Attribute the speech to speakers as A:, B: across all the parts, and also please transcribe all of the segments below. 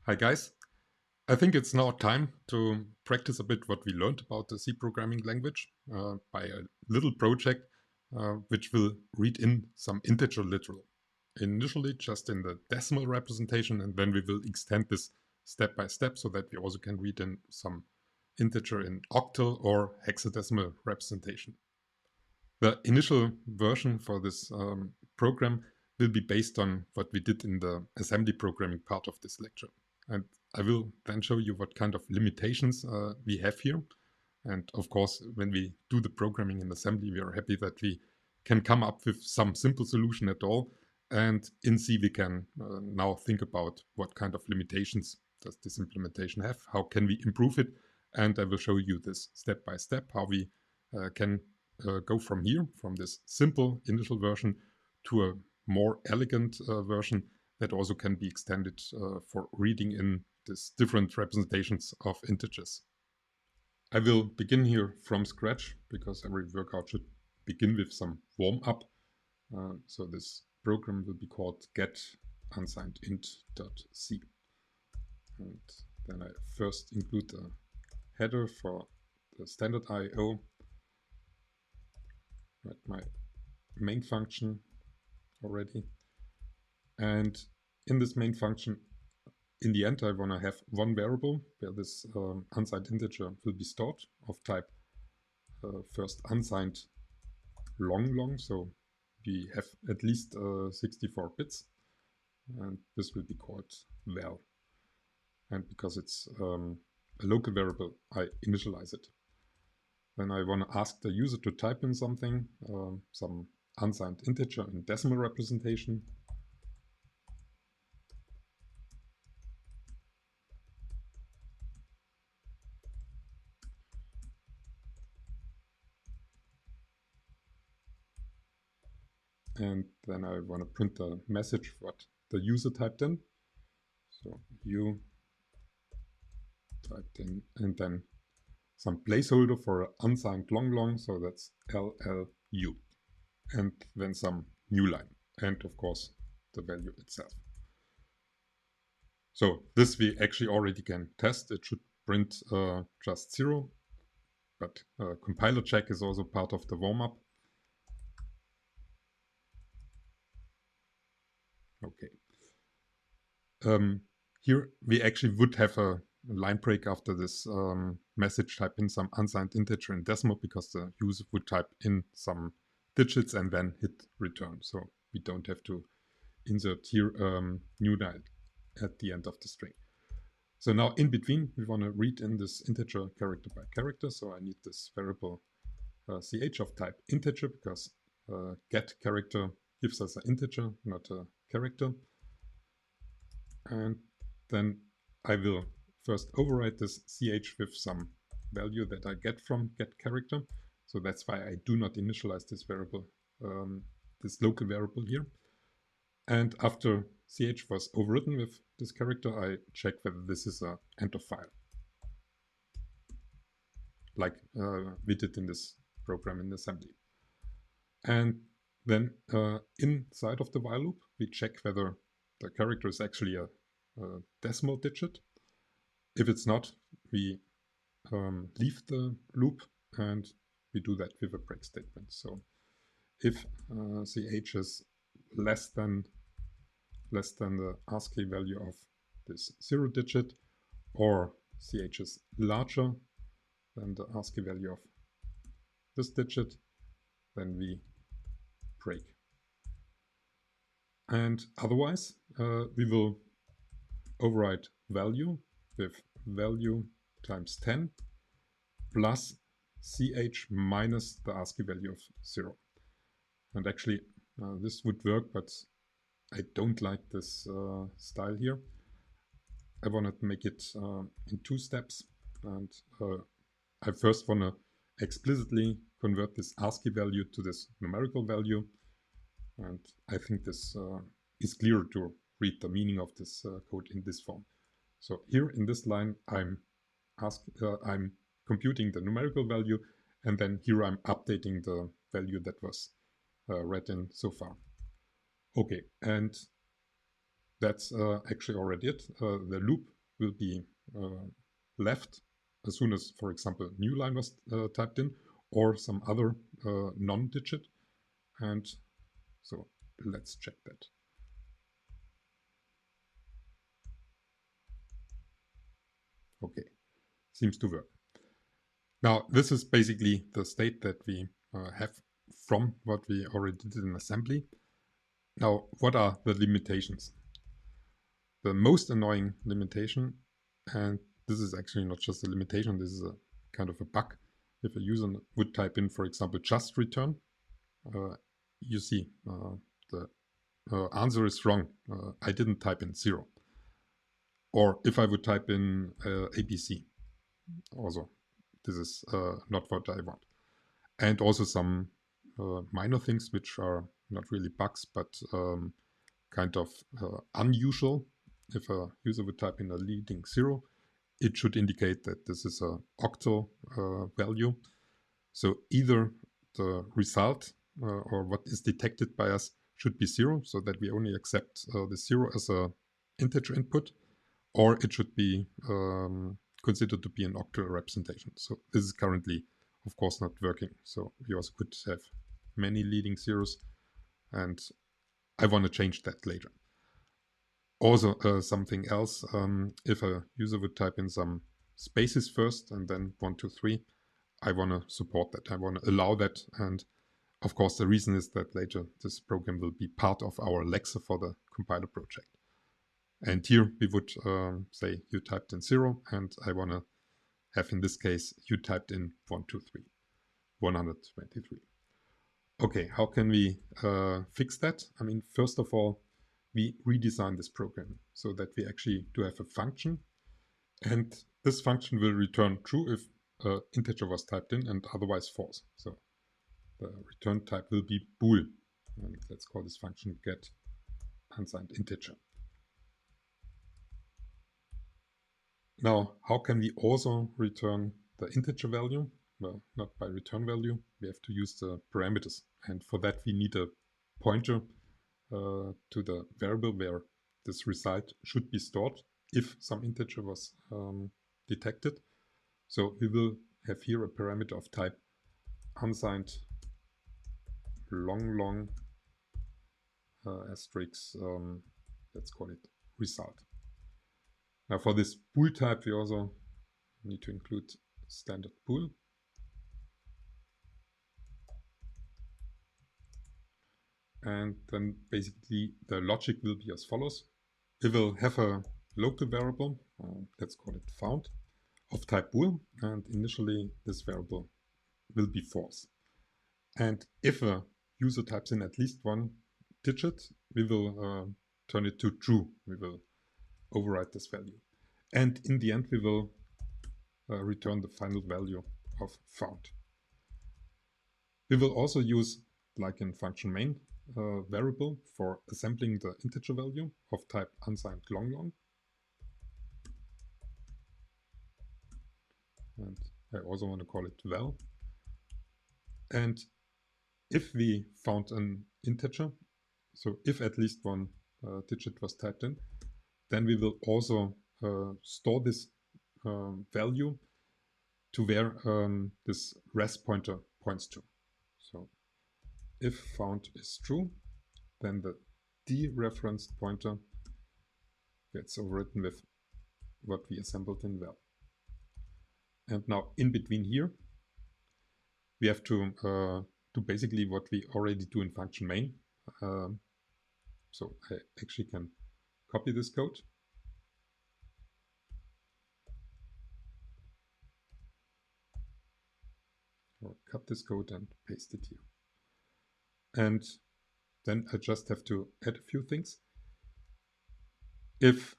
A: Hi guys, I think it's now time to practice a bit what we learned about the C programming language by a little project which will read in some integer literal. Initially just in the decimal representation, and then we will extend this step by step so that we also can read in some integer in octal or hexadecimal representation. The initial version for this program will be based on what we did in the assembly programming part of this lecture. And I will then show you what kind of limitations we have here. And of course, when we do the programming in assembly, we are happy that we can come up with some simple solution at all. And in C, we can now think about what kind of limitations does this implementation have? How can we improve it? And I will show you this step by step, how we can go from here, from this simple initial version to a more elegant version that also can be extended for reading in these different representations of integers. I will begin here from scratch because every workout should begin with some warm-up. So this program will be called get unsigned int.c. And then I first include the header for the standard I/O, write my main function already. And in this main function, in the end, I want to have one variable where this unsigned integer will be stored of type first unsigned long. So we have at least 64 bits, and this will be called val. And because it's a local variable, I initialize it. Then I want to ask the user to type in something, some unsigned integer in decimal representation. And then I want to print the message what the user typed in. So you typed in, and then some placeholder for unsigned long, so that's LLU. And then some new line, and of course the value itself. So this we actually already can test. It should print just 0, but compiler check is also part of the warm-up. Okay. Here we actually would have a line break after this message, type in some unsigned integer in decimal, because the user would type in some digits and then hit return. So we don't have to insert here new line at the end of the string. So now in between, we want to read in this integer character by character. So I need this variable ch of type integer, because get character gives us an integer, not a character. And then I will first override this ch with some value that I get from get character. So that's why I do not initialize this variable, this local variable here. And after ch was overwritten with this character, I check whether this is an end of file, like we did in this program in assembly. And then inside of the while loop, we check whether the character is actually a decimal digit. If it's not, we leave the loop, and we do that with a break statement. So if ch is less than the ASCII value of this 0 digit, or ch is larger than the ASCII value of this digit, then we break. And otherwise, we will override value with value times 10 plus ch minus the ASCII value of 0. And actually, this would work, but I don't like this style here. I want to make it in 2 steps, and I first want to explicitly convert this ASCII value to this numerical value, and I think this is clearer to read the meaning of this code in this form. So here in this line, I'm computing the numerical value, and then here I'm updating the value that was read in so far. Okay, and that's actually already it. The loop will be left as soon as, for example, new line was typed in, or some other non-digit. And so let's check that. Okay, seems to work. Now, this is basically the state that we have from what we already did in assembly. Now, what are the limitations? The most annoying limitation, and this is actually not just a limitation, this is a kind of a bug. If a user would type in, for example, just return, you see the answer is wrong. I didn't type in 0. Or if I would type in ABC, also, this is not what I want. And also some minor things which are not really bugs, but kind of unusual. If a user would type in a leading 0, it should indicate that this is a octal value. So either the result or what is detected by us should be 0, so that we only accept the 0 as a integer input, or it should be considered to be an octal representation. So this is currently, of course, not working. So we also could have many leading zeros, and I want to change that later. Also, something else, if a user would type in some spaces first and then 1, 2, 3, I want to support that. I want to allow that. And of course, the reason is that later this program will be part of our Lexa for the compiler project. And here we would say you typed in 0, and I want to have, in this case, you typed in 1, 2, 3, 123. Okay, how can we fix that? I mean, first of all, we redesign this program so that we actually do have a function, and this function will return true if integer was typed in and otherwise false. So the return type will be bool, and let's call this function get unsigned integer. Now, how can we also return the integer value? Well, not by return value. We have to use the parameters. And for that, we need a pointer to the variable where this result should be stored if some integer was detected. So we will have here a parameter of type unsigned long asterisk, let's call it result. Now for this bool type, we also need to include standard bool. And then basically the logic will be as follows. We will have a local variable, let's call it found, of type bool, and initially this variable will be false. And if a user types in at least one digit, we will turn it to true. We will override this value. And in the end, we will return the final value of found. We will also use, like in function main, variable for assembling the integer value of type unsigned long. And I also want to call it val. And if we found an integer, so if at least one digit was typed in, then we will also store this value to where this res pointer points to. So if found is true, then the dereferenced pointer gets overwritten with what we assembled in val. And now in between here, we have to do basically what we already do in function main. So I actually can copy this code. Or cut this code and paste it here. And then I just have to add a few things. If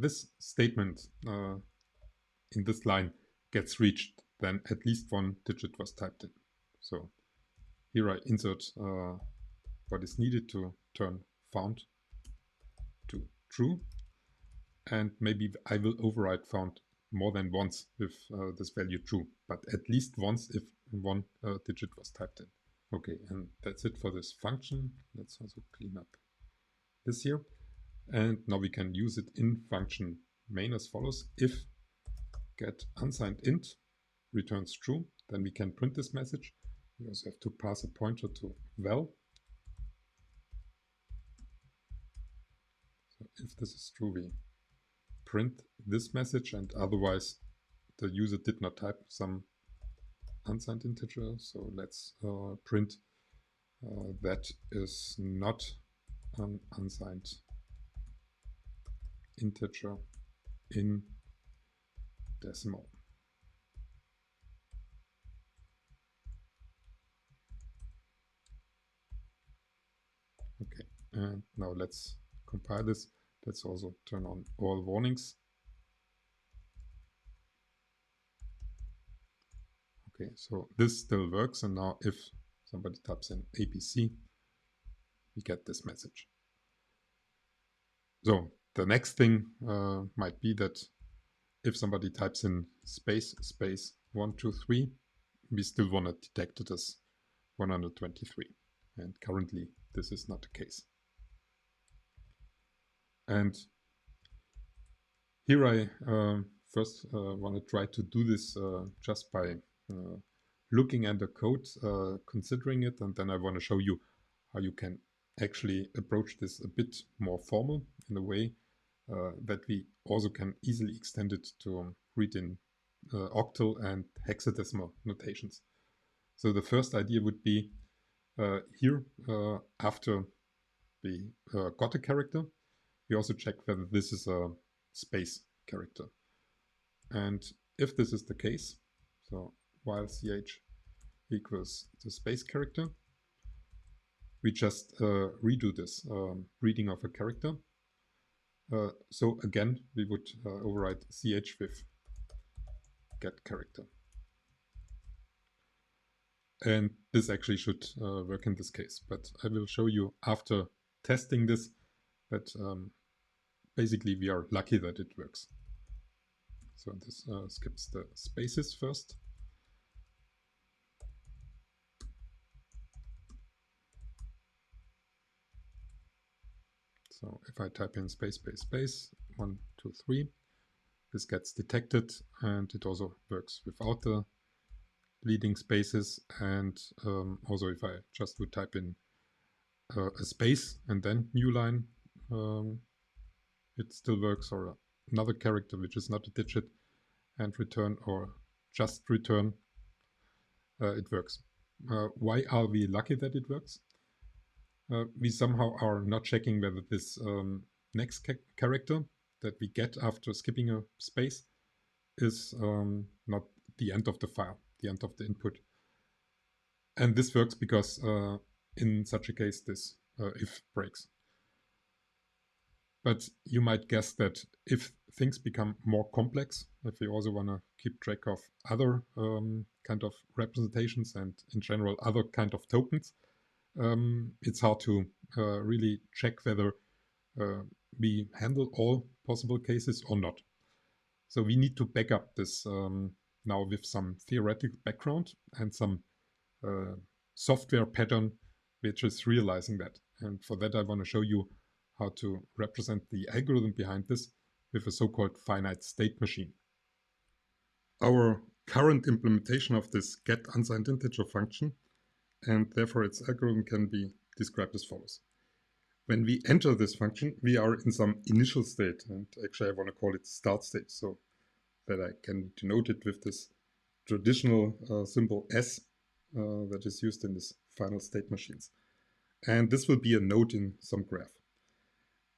A: this statement in this line gets reached, then at least one digit was typed in. So here I insert what is needed to turn found to true. And maybe I will override found more than once with this value true, but at least once if one digit was typed in. Okay, and that's it for this function. Let's also clean up this here. And now we can use it in function main as follows: if get unsigned int returns true, then we can print this message. We also have to pass a pointer to val. So if this is true, we print this message, and otherwise the user did not type some unsigned integer. So let's print that is not an unsigned integer in decimal. Okay, and now let's compile this. Let's also turn on all warnings. Okay, so this still works, and now if somebody types in APC, we get this message. So the next thing might be that if somebody types in space 123, we still want to detect it as 123. And currently this is not the case. And here I first want to try to do this just by looking at the code, considering it, and then I want to show you how you can actually approach this a bit more formal in a way that we also can easily extend it to read in octal and hexadecimal notations. So the first idea would be here, after we got a character, we also check whether this is a space character. And if this is the case, so while ch equals the space character, we just redo this reading of a character. So again, we would override ch with get character. And this actually should work in this case, but I will show you after testing this that basically we are lucky that it works. So this skips the spaces first. So if I type in space, 1, 2, 3, this gets detected, and it also works without the leading spaces. And also if I just would type in a space and then new line, it still works, or another character which is not a digit and return, or just return, it works. Why are we lucky that it works? We somehow are not checking whether this next character that we get after skipping a space is not the end of the file, the end of the input. And this works because in such a case this if breaks. But you might guess that if things become more complex, if we also want to keep track of other kind of representations and in general other kind of tokens, it's hard to really check whether we handle all possible cases or not. So we need to back up this now with some theoretical background and some software pattern which is realizing that. And for that I want to show you how to represent the algorithm behind this with a so-called finite state machine. Our current implementation of this get unsigned integer function, and therefore its algorithm, can be described as follows. When we enter this function, we are in some initial state, and actually I want to call it start state, so that I can denote it with this traditional symbol S that is used in this final state machines. And this will be a node in some graph.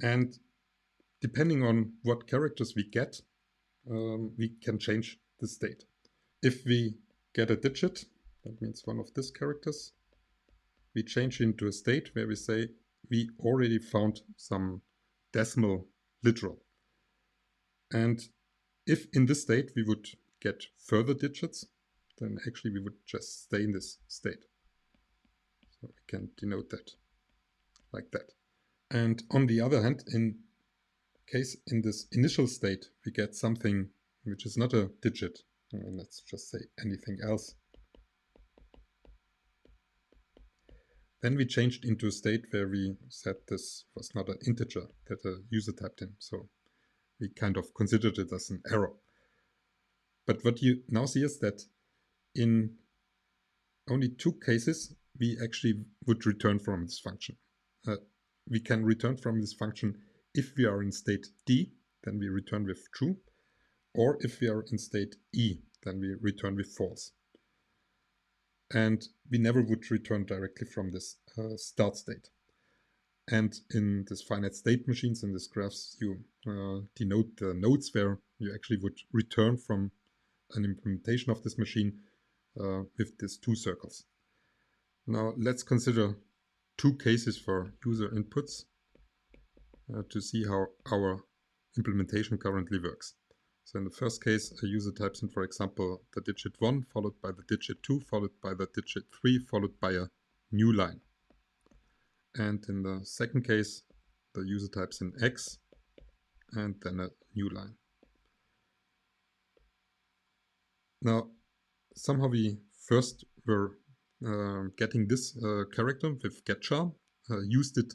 A: And depending on what characters we get, we can change the state. If we get a digit, that means one of these characters, we change into a state where we say we already found some decimal literal. And if in this state we would get further digits, then actually we would just stay in this state. So we can denote that like that. And on the other hand, in case in this initial state we get something which is not a digit, and let's just say anything else, then we changed into a state where we said this was not an integer that a user typed in. So we kind of considered it as an error. But what you now see is that in only 2 cases, we actually would return from this function. We can return from this function if we are in state D, then we return with true, or if we are in state E, then we return with false. And we never would return directly from this start state. And in this finite state machines, in these graphs, you denote the nodes where you actually would return from an implementation of this machine with these 2 circles. Now let's consider 2 cases for user inputs to see how our implementation currently works. So in the first case, a user types in, for example, the digit 1, followed by the digit 2, followed by the digit 3, followed by a new line. And in the second case, the user types in X and then a new line. Now, somehow we first were getting this character with getChar, used it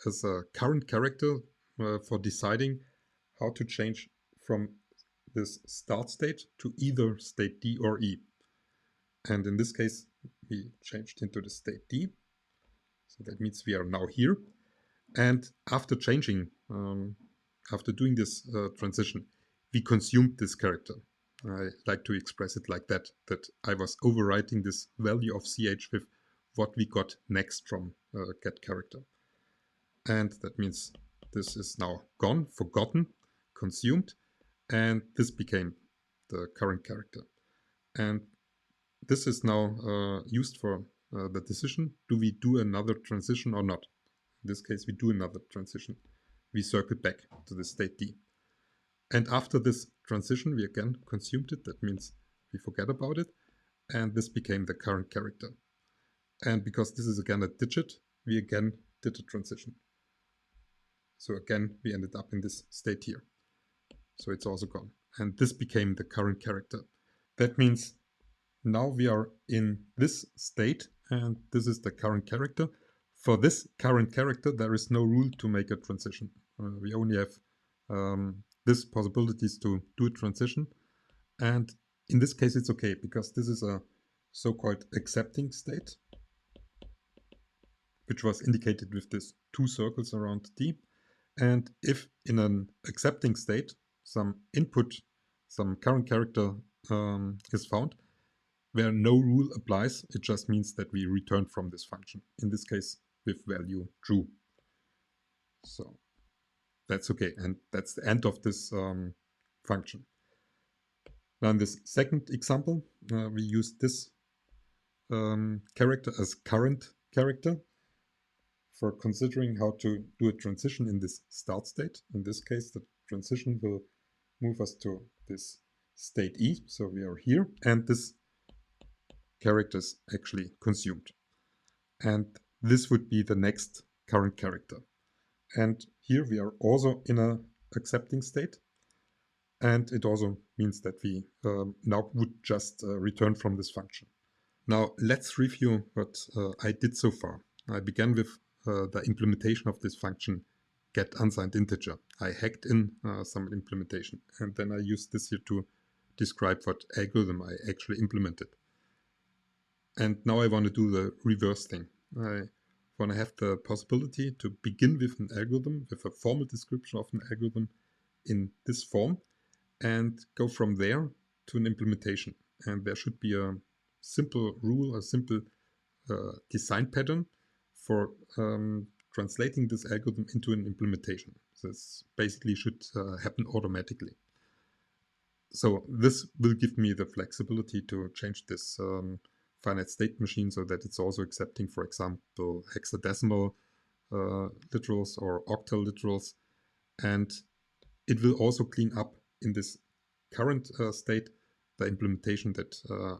A: as a current character for deciding how to change from this start state to either state D or E. And in this case, we changed into the state D. So that means we are now here. And after changing, after doing this transition, we consumed this character. I like to express it like that I was overwriting this value of CH with what we got next from get character. And that means this is now gone, forgotten, consumed, and this became the current character. And this is now used for the decision, do we do another transition or not? In this case, we do another transition. We circle back to the state D. And after this transition, we again consumed it. That means we forget about it. And this became the current character. And because this is again a digit, we again did a transition. So again, we ended up in this state here. So it's also gone. And this became the current character. That means now we are in this state, and this is the current character. For this current character, there is no rule to make a transition. We only have this possibilities to do a transition. And in this case, it's okay, because this is a so-called accepting state, which was indicated with these 2 circles around D. And if in an accepting state, some input, some current character is found, where no rule applies, it just means that we return from this function. In this case, with value true. So that's okay. And that's the end of this function. Now in this second example, we use this character as current character for considering how to do a transition in this start state. In this case, the transition will move us to this state E. So we are here, and this character is actually consumed. And this would be the next current character. And here we are also in a accepting state. And it also means that we now would just return from this function. Now let's review what I did so far. I began with the implementation of this function get unsigned integer. I hacked in some implementation, and then I used this here to describe what algorithm I actually implemented. And now I want to do the reverse thing. I want to have the possibility to begin with an algorithm, with a formal description of an algorithm in this form, and go from there to an implementation. And there should be a simple rule, a simple design pattern for translating this algorithm into an implementation. This basically should happen automatically. So this will give me the flexibility to change this finite state machine so that it's also accepting, for example, hexadecimal literals or octal literals. And it will also clean up in this current state the implementation that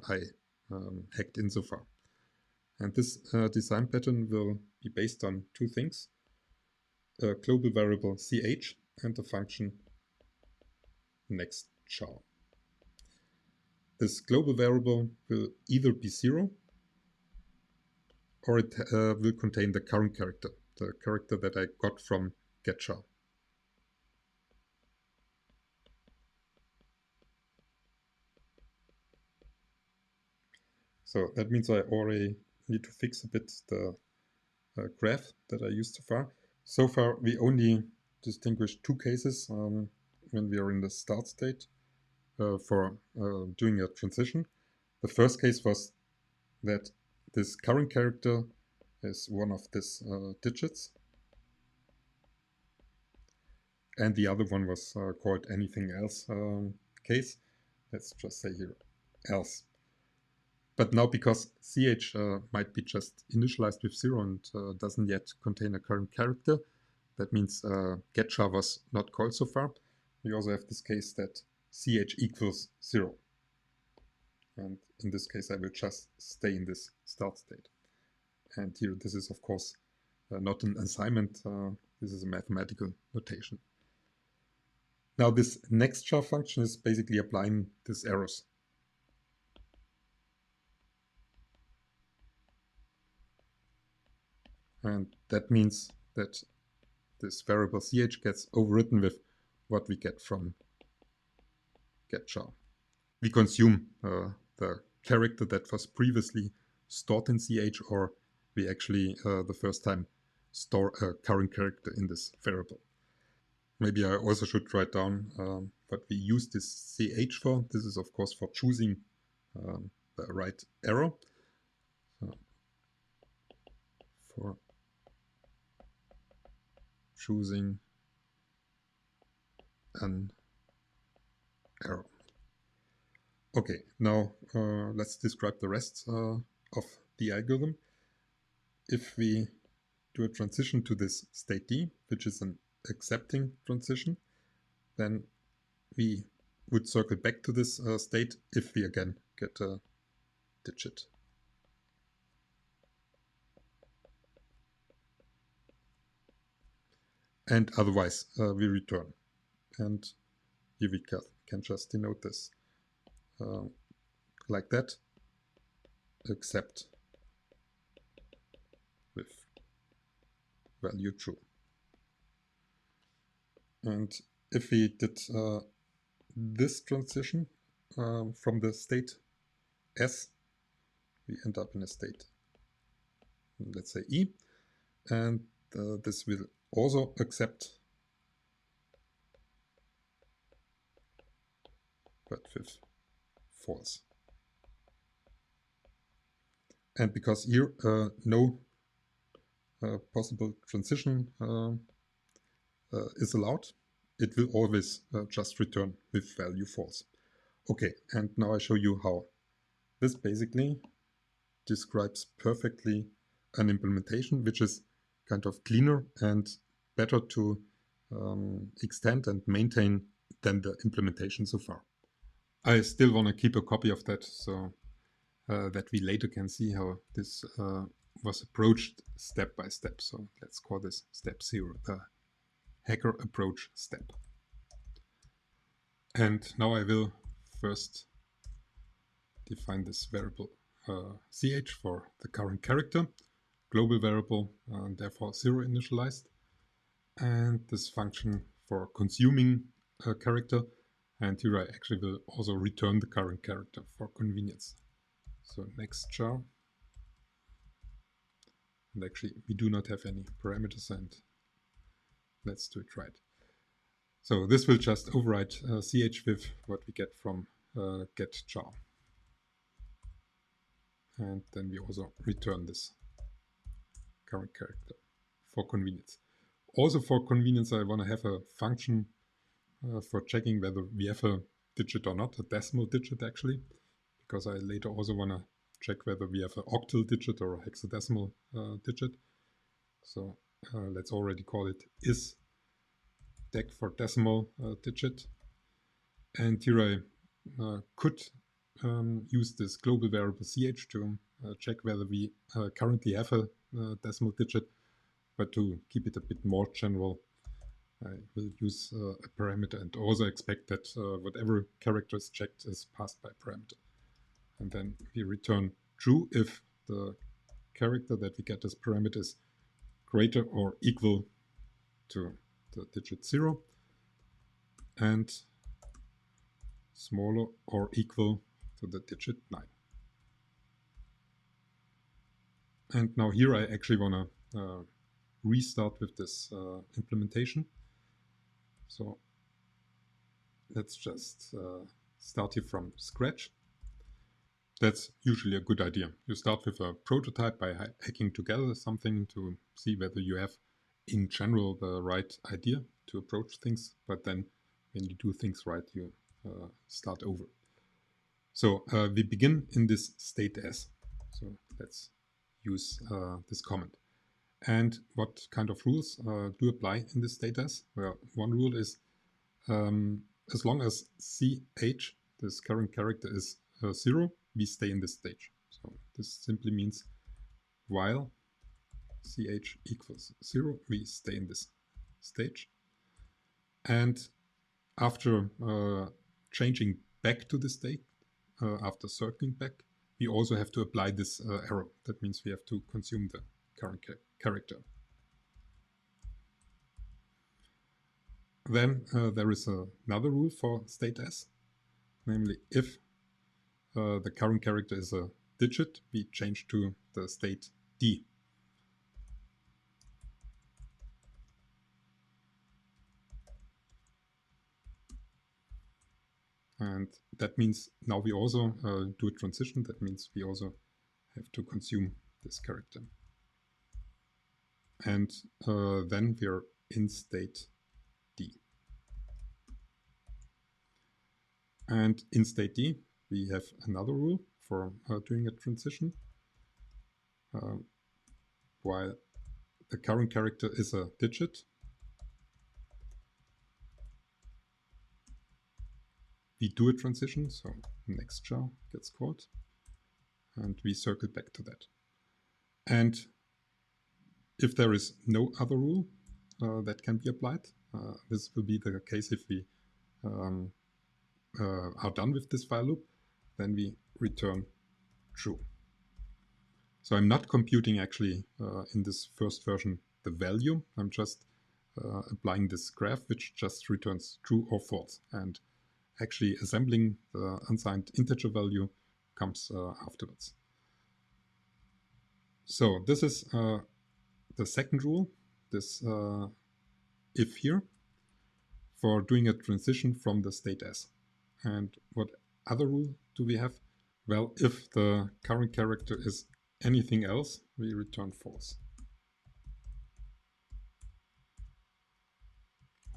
A: I hacked in so far. And this design pattern will be based on 2 things, a global variable ch and the function nextChar. This global variable will either be 0 or it will contain the current character, the character that I got from getChar. So that means I already need to fix a bit the graph that I used so far. So far, we only distinguish two cases when we are in the start state for doing a transition. The first case was that this current character is one of these digits. And the other one was called anything else case. Let's just say here else. But now because ch might be just initialized with 0 and doesn't yet contain a current character, that means getChar was not called so far. We also have this case that ch equals 0. And in this case, I will just stay in this start state. And here, this is, of course, not an assignment. This is a mathematical notation. Now, this nextChar function is basically applying these arrows. And that means that this variable ch gets overwritten with what we get from getChar. We consume the character that was previously stored in ch, or we actually the first time store a current character in this variable. Maybe I also should write down what we use this ch for. This is, of course, for choosing the right arrow. For choosing an arrow. Okay, now let's describe the rest of the algorithm. If we do a transition to this state D, which is an accepting transition, then we would circle back to this state if we again get a digit. And otherwise we return. And here we can just denote this like that, except with value true. And if we did this transition from the state S, we end up in a state, let's say E, and this will also accept, but with false. And because here no possible transition is allowed, it will always just return with value false. Okay, and now I show you how. This basically describes perfectly an implementation which is kind of cleaner and better to extend and maintain than the implementation so far. I still want to keep a copy of that so that we later can see how this was approached step by step. So let's call this step 0, the hacker approach step. And now I will first define this variable ch for the current character, global variable, and therefore 0 initialized, and this function for consuming a character, and here I actually will also return the current character for convenience. So nextChar, and actually we do not have any parameters, and let's do it right. So this will just override ch with what we get from getChar. And then we also return this current character for convenience. Also for convenience, I want to have a function for checking whether we have a digit or not, a decimal digit actually, because I later also want to check whether we have an octal digit or a hexadecimal digit. So let's already call it is dec for decimal digit. And here I could use this global variable ch to check whether we currently have a decimal digit, but to keep it a bit more general, I will use a parameter and also expect that whatever character is checked is passed by parameter. And then we return true if the character that we get as parameter is greater or equal to the digit 0 and smaller or equal to the digit 9. And now here I actually want to restart with this implementation. So let's just start here from scratch. That's usually a good idea. You start with a prototype by hacking together something to see whether you have in general the right idea to approach things, but then when you do things right, you start over. So we begin in this state S. So let's use this comment. And what kind of rules do apply in this state S? Well, one rule is as long as CH, this current character, is 0, we stay in this stage. So this simply means while CH equals 0, we stay in this stage. And after changing back to the state, after circling back, we also have to apply this arrow. That means we have to consume the current character. Then there is another rule for state S, namely if the current character is a digit, we change to the state D. And that means now we also do a transition. That means we also have to consume this character. And then we are in state D. And in state D, we have another rule for doing a transition. While the current character is a digit, we do a transition, so next jar gets called, and we circle back to that. And if there is no other rule that can be applied, this will be the case if we are done with this while loop, then we return true. So I'm not computing actually in this first version the value. I'm just applying this graph, which just returns true or false. And actually assembling the unsigned integer value comes afterwards. So this is the second rule, this if here, for doing a transition from the state S. And what other rule do we have? Well, if the current character is anything else, we return false.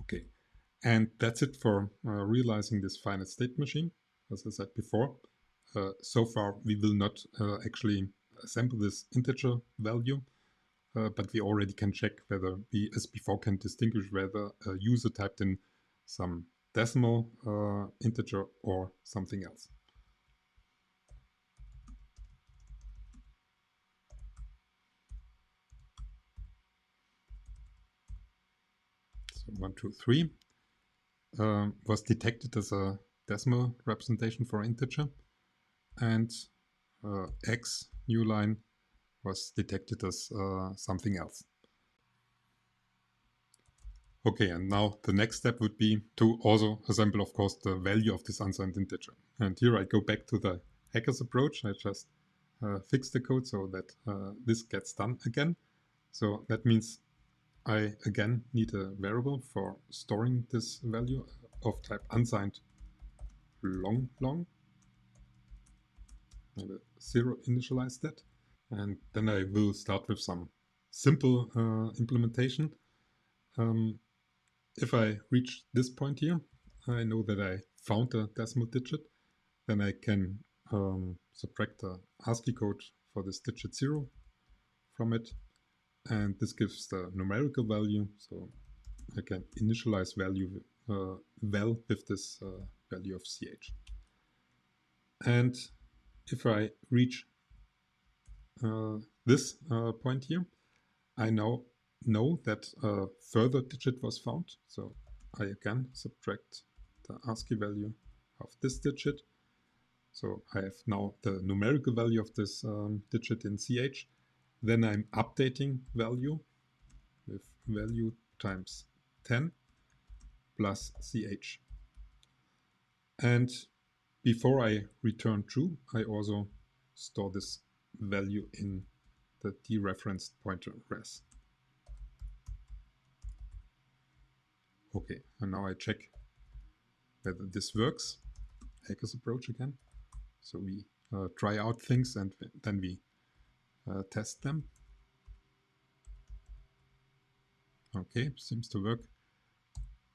A: Okay, and that's it for realizing this finite state machine. As I said before, so far we will not actually assemble this integer value, but we already can check whether we, as before, can distinguish whether a user typed in some decimal integer or something else. So 1, 2, 3 was detected as a decimal representation for integer, and X new line was detected as something else. Okay, and now the next step would be to also assemble, of course, the value of this unsigned integer. And here I go back to the hacker's approach. I just fix the code so that this gets done again. So that means I again need a variable for storing this value of type unsigned long. I will 0 initialize that. And then I will start with some simple implementation. If I reach this point here, I know that I found a decimal digit. Then I can subtract the ASCII code for this digit 0 from it. And this gives the numerical value. So I can initialize value val with this value of CH. And if I reach this point here, I now know that a further digit was found. So I again subtract the ASCII value of this digit. So I have now the numerical value of this digit in CH. Then I'm updating value with value times 10 plus CH. And before I return true, I also store this value in the dereferenced pointer res. Okay, and now I check whether this works. Hacker's approach again. So we try out things and then we test them. Okay, seems to work.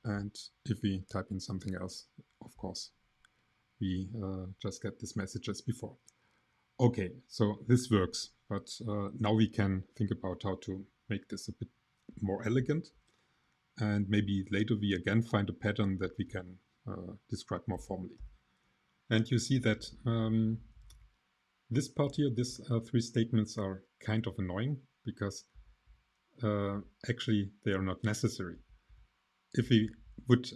A: And if we type in something else, of course, we just get this message as before. Okay, so this works, but now we can think about how to make this a bit more elegant. And maybe later we again find a pattern that we can describe more formally. And you see that this part here, these three statements are kind of annoying because actually they are not necessary. If we would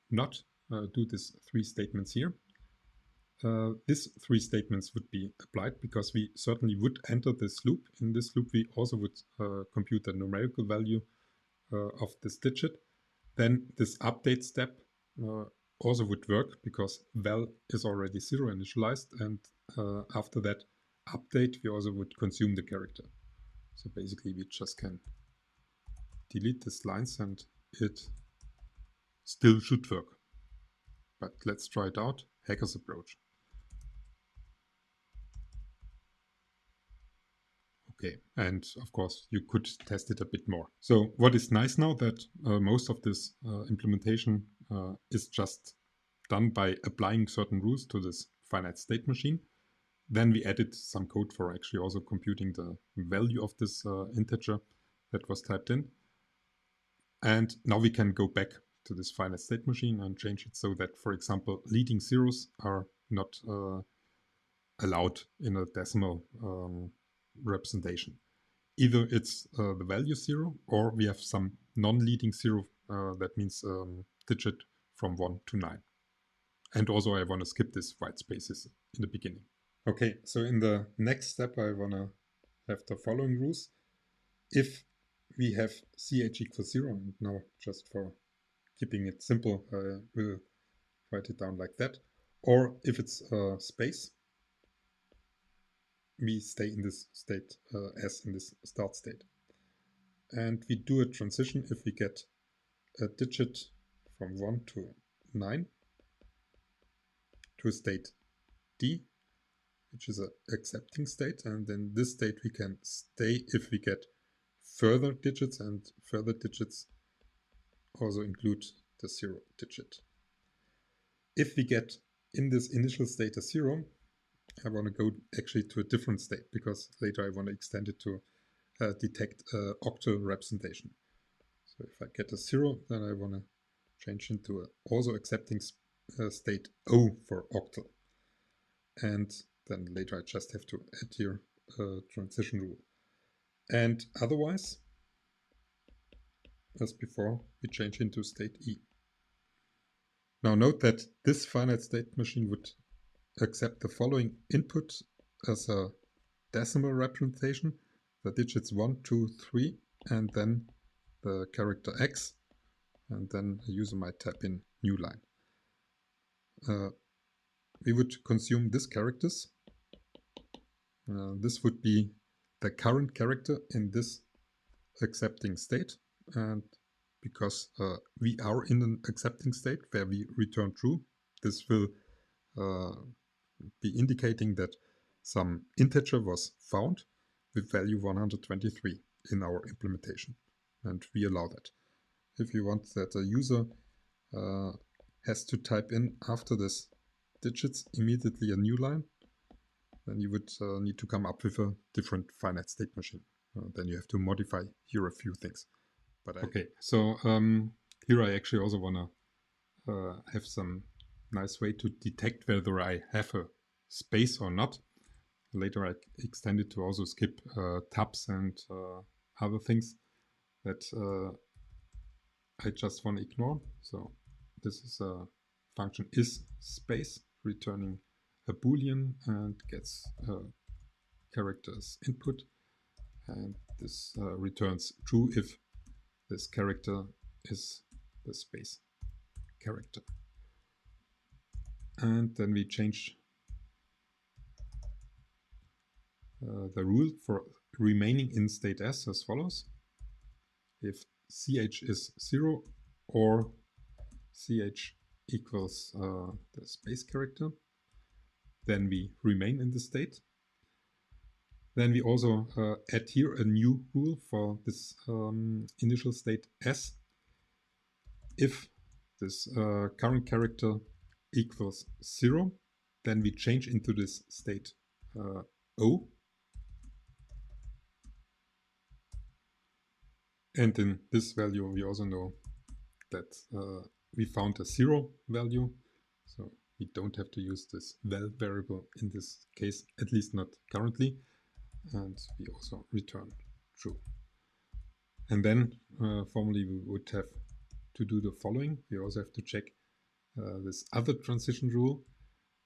A: not do these three statements here, these three statements would be applied because we certainly would enter this loop. In this loop, we also would compute the numerical value of this digit. Then this update step also would work because val is already 0 initialized, and after that update, we also would consume the character. So basically, we just can delete these lines and it still should work. But let's try it out. Hacker's approach. Okay, and of course you could test it a bit more. So what is nice now that most of this implementation is just done by applying certain rules to this finite state machine. Then we added some code for actually also computing the value of this integer that was typed in. And now we can go back to this finite state machine and change it so that, for example, leading zeros are not allowed in a decimal representation. Either it's the value 0 or we have some non-leading 0, that means digit from 1 to 9. And also I want to skip these white spaces in the beginning. Okay, so in the next step I want to have the following rules. If we have ch equals 0, and now just for keeping it simple, we'll write it down like that. Or if it's space, we stay in this state as in this start state. And we do a transition if we get a digit from 1 to 9 to a state D, which is an accepting state. And in this state we can stay if we get further digits, and further digits also include the 0 digit. If we get in this initial state a 0, I want to go actually to a different state because later I want to extend it to detect octal representation. So if I get a 0, then I want to change into a also accepting state O for octal. And then later I just have to add here a transition rule. And otherwise, as before, we change into state E. Now note that this finite state machine would accept the following input as a decimal representation, the digits 1, 2, 3, and then the character X, and then the user might type in new line. We would consume these characters. This would be the current character in this accepting state, and because we are in an accepting state where we return true, this will be indicating that some integer was found with value 123 in our implementation, and we allow that. If you want that a user has to type in after this digits immediately a new line, then you would need to come up with a different finite state machine. Then you have to modify here a few things. But okay, so here I actually also want to have some nice way to detect whether I have a space or not. Later I extend it to also skip tabs and other things that I just want to ignore. So this is a function is space, returning a boolean and gets characters input, and this returns true if this character is the space character. And then we change the rule for remaining in state S as follows. If ch is 0 or ch equals the space character, then we remain in the state. Then we also add here a new rule for this initial state S. If this current character equals 0, then we change into this state O. And in this value, we also know that we found a 0 value. So we don't have to use this val variable in this case, at least not currently. And we also return true. And then formally we would have to do the following. We also have to check this other transition rule,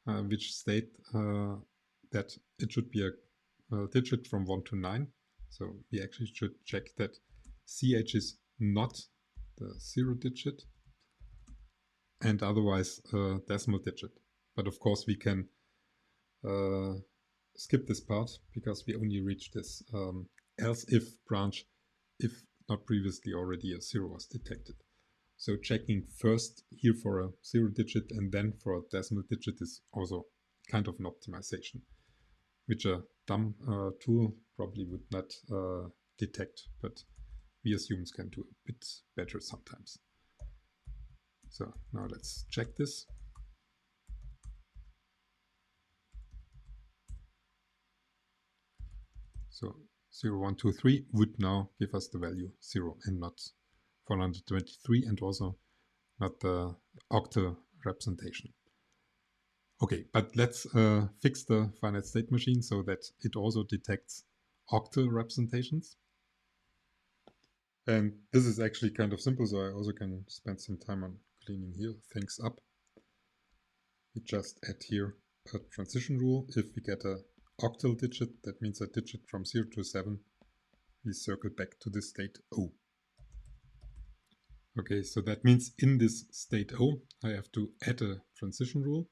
A: which state that it should be a digit from 1 to 9. So we actually should check that ch is not the 0 digit and otherwise a decimal digit. But of course we can skip this part because we only reach this else if branch if not previously already a 0 was detected. So checking first here for a 0 digit and then for a decimal digit is also kind of an optimization, which a dumb tool probably would not detect, but we as humans can do a bit better sometimes. So now let's check this. So 0, 1, 2, 3 would now give us the value 0 and not 423 and also not the octal representation. Okay, but let's fix the finite state machine so that it also detects octal representations. And this is actually kind of simple, so I also can spend some time on cleaning here things up. We just add here a transition rule. If we get a octal digit, that means a digit from 0 to 7, we circle back to the state O. Okay, so that means in this state O, I have to add a transition rule,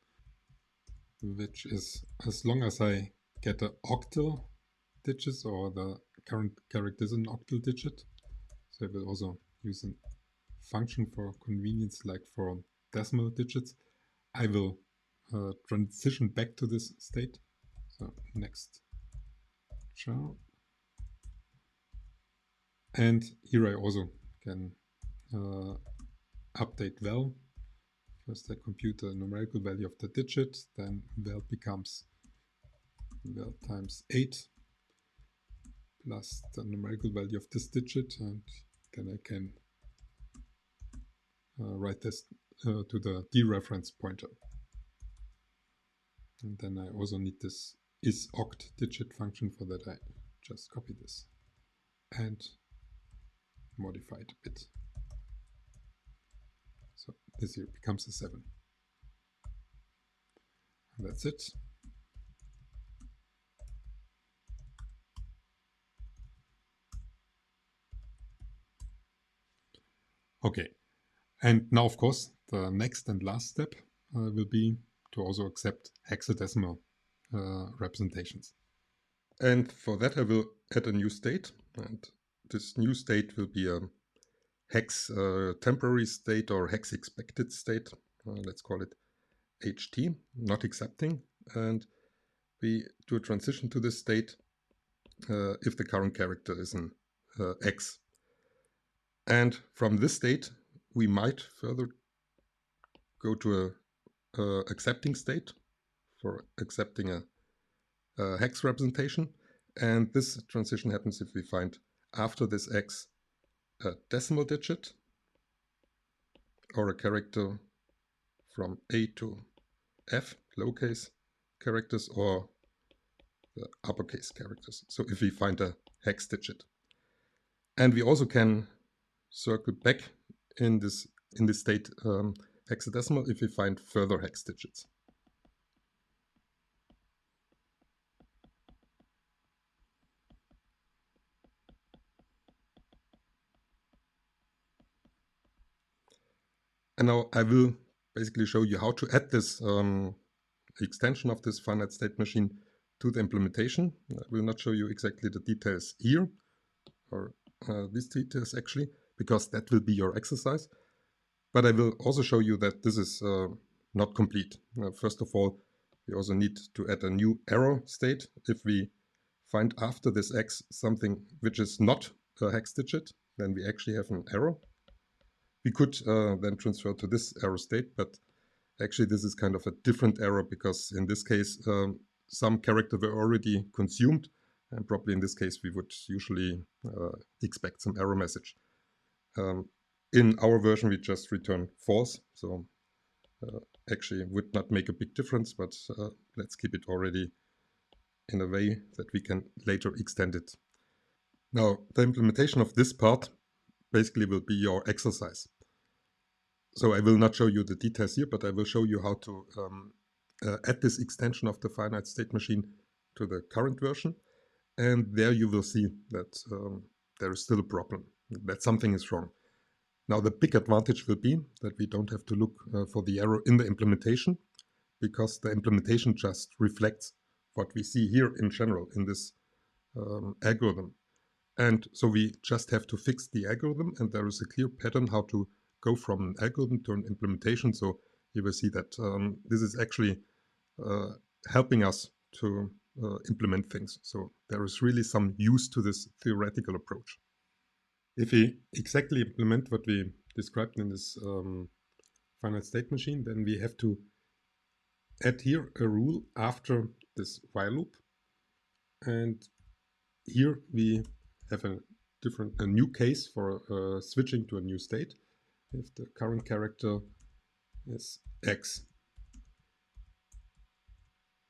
A: which is as long as I get an octal digit or the current character is an octal digit. So I will also use a function for convenience like for decimal digits. I will transition back to this state. So next char. And here I also can update val. First I compute the numerical value of the digit, then val becomes val times 8 plus the numerical value of this digit, and then I can write this to the dereference pointer. And then I also need this isOct digit function. For that I just copy this and modify it a bit. So this here becomes a 7. And that's it. Okay, and now of course the next and last step will be to also accept hexadecimal representations. And for that I will add a new state, and this new state will be a hex temporary state or hex expected state. Let's call it HT, not accepting, and we do a transition to this state if the current character is an X. And from this state, we might further go to a accepting state for accepting a hex representation. And this transition happens if we find after this X a decimal digit or a character from A to F, lowercase characters, or the uppercase characters. So if we find a hex digit. And we also can circle back in this state hexadecimal if we find further hex digits. And now I will basically show you how to add this extension of this finite state machine to the implementation. I will not show you exactly the details here, or these details actually, because that will be your exercise. But I will also show you that this is not complete. First of all, we also need to add a new error state. If we find after this X something which is not a hex digit, then we actually have an error. We could then transfer to this error state, but actually this is kind of a different error, because in this case some character were already consumed, and probably in this case we would usually expect some error message. In our version we just return false, so actually would not make a big difference, but let's keep it already in a way that we can later extend it. Now the implementation of this part basically will be your exercise. So I will not show you the details here, but I will show you how to add this extension of the finite state machine to the current version. And there you will see that there is still a problem, that something is wrong. Now the big advantage will be that we don't have to look for the error in the implementation, because the implementation just reflects what we see here in general in this algorithm. And so we just have to fix the algorithm, and there is a clear pattern how to go from an algorithm to an implementation. So you will see that this is actually helping us to implement things. So there is really some use to this theoretical approach. If we exactly implement what we described in this finite state machine, then we have to add here a rule after this while loop. And here we have a new case for switching to a new state. If the current character is X,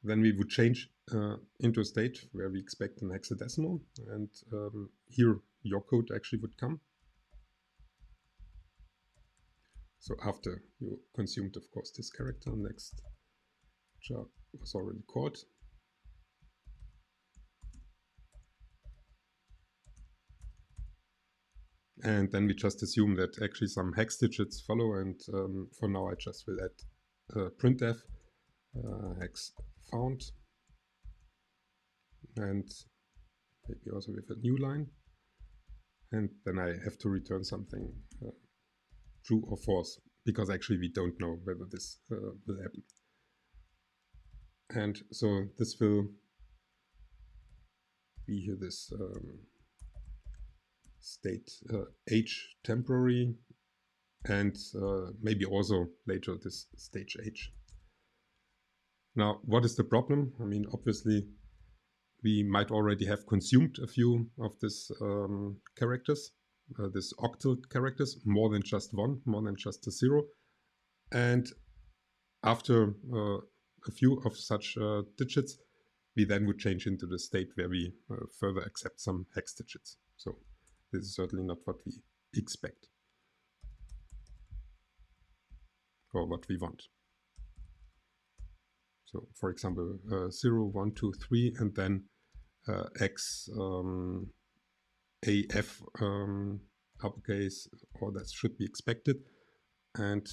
A: then we would change into a state where we expect an hexadecimal, and here your code actually would come. So after you consumed, of course, this character, next jar was already called. And then we just assume that actually some hex digits follow, and for now I just will add printf hex found, and maybe also with a new line, and then I have to return something true or false, because actually we don't know whether this will happen. And so this will be here this state h temporary, and maybe also later this stage h. Now, what is the problem? I mean, obviously we might already have consumed a few of these characters, these octal characters, more than just one, more than just a zero. And after a few of such digits, we then would change into the state where we further accept some hex digits. So this is certainly not what we expect or what we want. So for example, 0, 1, 2, 3, and then X, AF uppercase, or that should be expected. And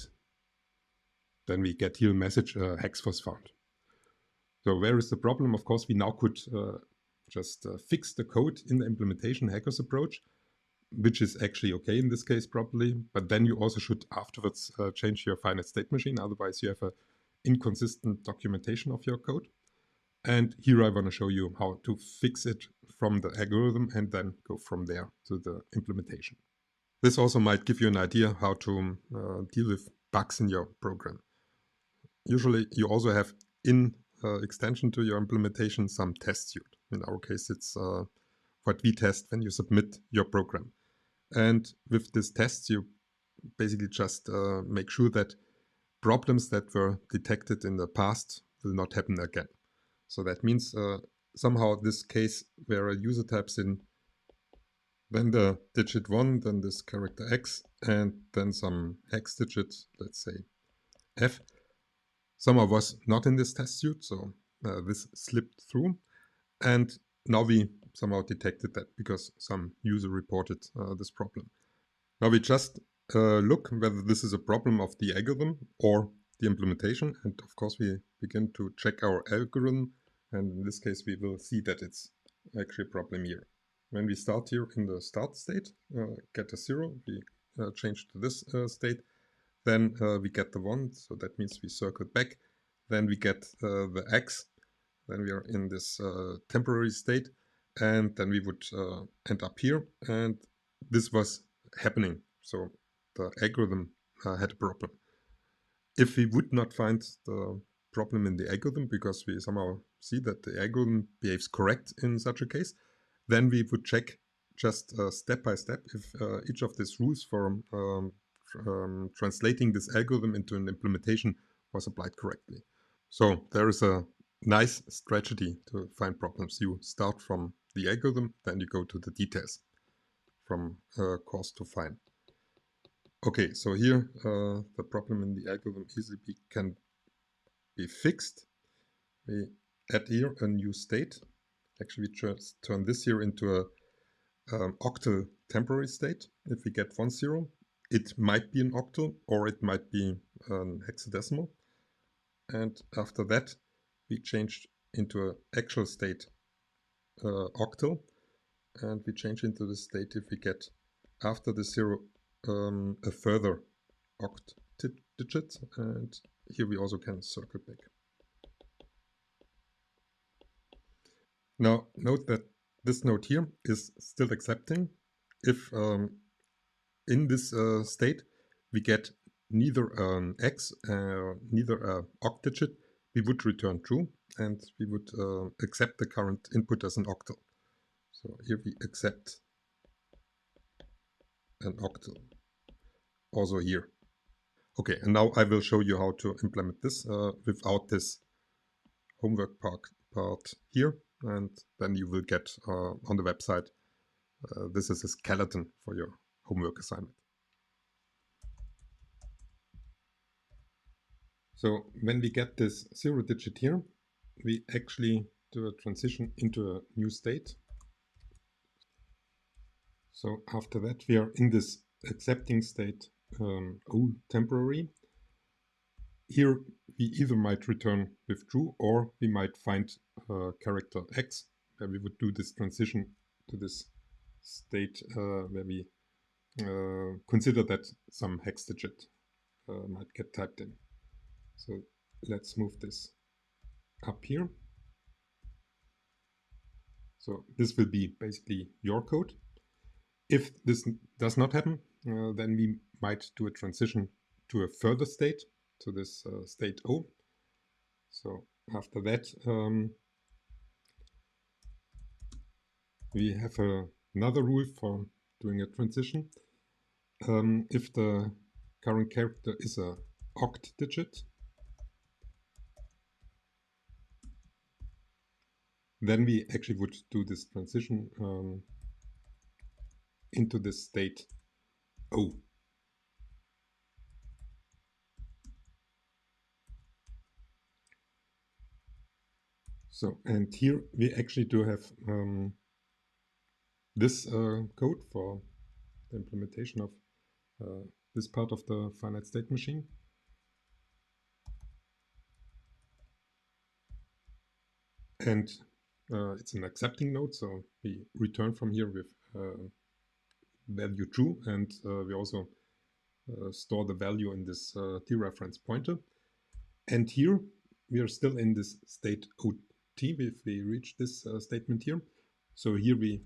A: then we get here a message, hex was found. So where is the problem? Of course, we now could just fix the code in the implementation hackers approach, which is actually okay in this case probably, but then you also should afterwards change your finite state machine, otherwise you have an inconsistent documentation of your code. And here I want to show you how to fix it from the algorithm and then go from there to the implementation. This also might give you an idea how to deal with bugs in your program. Usually you also have in extension to your implementation some test suite. In our case, it's what we test when you submit your program. And with this test, you basically just make sure that problems that were detected in the past will not happen again. So that means somehow this case where a user types in then the digit 1, then this character X, and then some hex digit, let's say F, somehow was not in this test suite, so this slipped through. And now we somehow detected that because some user reported this problem. Now we just look whether this is a problem of the algorithm or the implementation. And of course we begin to check our algorithm And in this case, we will see that it's actually a problem here. When we start here in the start state, get a 0, we change to this state, then we get the 1, so that means we circle back, then we get the x, then we are in this temporary state, and then we would end up here, and this was happening, so the algorithm had a problem. If we would not find the problem in the algorithm, because we somehow see that the algorithm behaves correct in such a case, then we would check just step by step if each of these rules for translating this algorithm into an implementation was applied correctly. So there is a nice strategy to find problems. You start from the algorithm, then you go to the details from cause to fine. Okay, so here the problem in the algorithm easily can be fixed. We add here a new state. Actually, we just turn this here into a octal temporary state. If we get 1 0, it might be an octal or it might be an hexadecimal. And after that, we changed into an actual state octal, and we change into the state if we get after the 0 a further oct digit, and here we also can circle back. Now note that this node here is still accepting if in this state we get neither an x, neither a oct digit, we would return true, and we would accept the current input as an octal. So here we accept an octal, also here. Okay, and now I will show you how to implement this without this homework part here, and then you will get on the website, this is a skeleton for your homework assignment. So when we get this 0 digit here, we actually do a transition into a new state. So after that, we are in this accepting state, O temporary. Here we either might return with true, or we might find character x, where we would do this transition to this state where we consider that some hex digit might get typed in. So let's move this up here. So this will be basically your code. If this does not happen, then we might do a transition to a further state, to this state O. So after that, we have another rule for doing a transition. If the current character is a oct digit, then we actually would do this transition into this state O. So, and here we actually do have this code for the implementation of this part of the finite state machine. And it's an accepting node, so we return from here with value true, and we also store the value in this dereference pointer. And here we are still in this state OT if we reach this statement here. So here we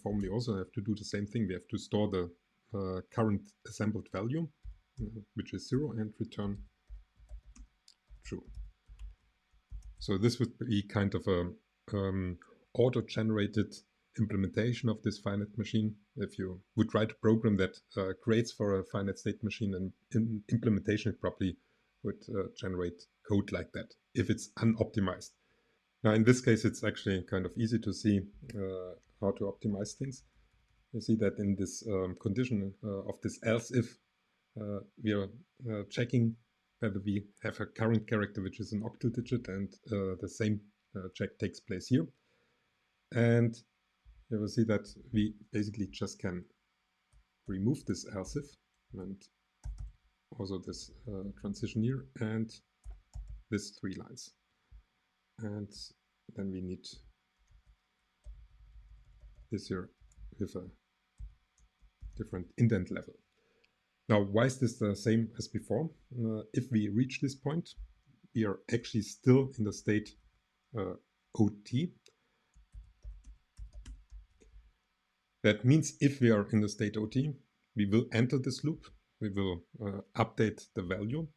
A: formally also have to do the same thing. We have to store the current assembled value, which is 0, and return true. So this would be kind of a auto-generated implementation of this finite machine. If you would write a program that creates for a finite state machine, and in implementation it probably would generate code like that if it's unoptimized. Now in this case it's actually kind of easy to see how to optimize things. You see that in this condition of this else if, we are checking whether we have a current character which is an octal digit, and the same check takes place here. And you will see that we basically just can remove this else if, and also this transition here, and this 3 lines. And then we need this here with a different indent level. Now, why is this the same as before? If we reach this point, we are actually still in the state OT. That means if we are in the state OT, we will enter this loop, we will update the value,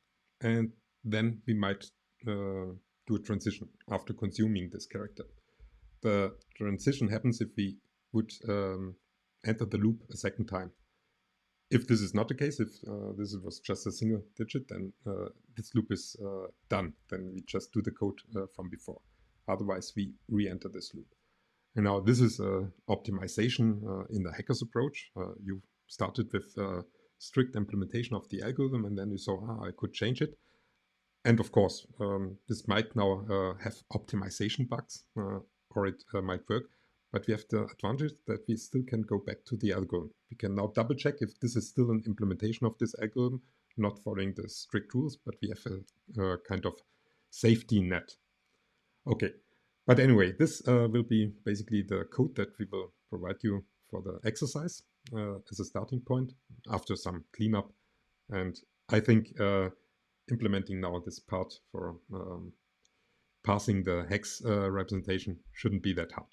A: and then we might do a transition after consuming this character. The transition happens if we would enter the loop a second time. If this is not the case, if this was just a single digit, then this loop is done. Then we just do the code from before. Otherwise, we re-enter this loop. And now this is optimization in the hacker's approach. You started with strict implementation of the algorithm, and then you saw, I could change it. And of course, this might now have optimization bugs, or it might work. But we have the advantage that we still can go back to the algorithm. We can now double check if this is still an implementation of this algorithm, not following the strict rules, but we have a kind of safety net. Okay, but anyway, this will be basically the code that we will provide you for the exercise as a starting point after some cleanup. And I think implementing now this part for passing the hex representation shouldn't be that hard.